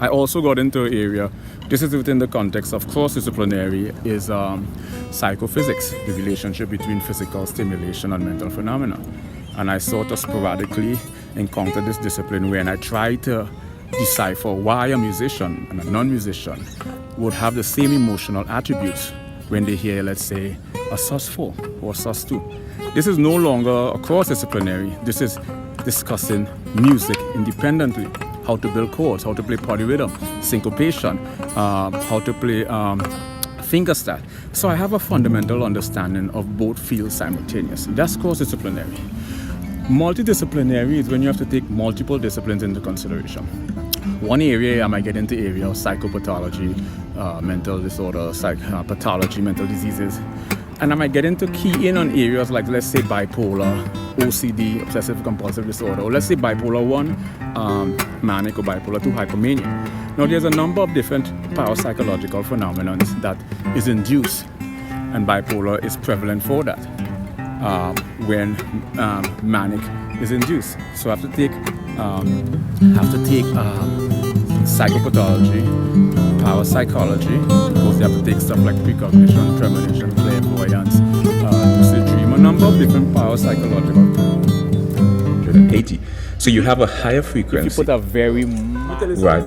I also got into an area, this is within the context of cross-disciplinary, is psychophysics, the relationship between physical stimulation and mental phenomena. And I sort of sporadically encountered this discipline when I tried to decipher why a musician and a non-musician would have the same emotional attributes when they hear, let's say, a sus4 or sus2. This is no longer a cross-disciplinary. This is discussing music independently, how to build chords, how to play polyrhythm, syncopation, how to play fingerstyle. So I have a fundamental understanding of both fields simultaneously. That's cross-disciplinary. Multidisciplinary is when you have to take multiple disciplines into consideration. One area I might get into area of psychopathology, mental disorders, pathology, mental diseases. And I might get into key in on areas like, let's say, bipolar, OCD, obsessive compulsive disorder, or let's say bipolar 1, manic, or bipolar 2, hypomania. Now, there's a number of different parapsychological phenomena that is induced, and bipolar is prevalent for that when manic is induced. So I have to take psychopathology, parapsychology, because you have to take stuff like precognition, premonition, clairvoyance, lucid dream, a number of different parapsychological. 80. So you have a higher frequency. If you put a very right.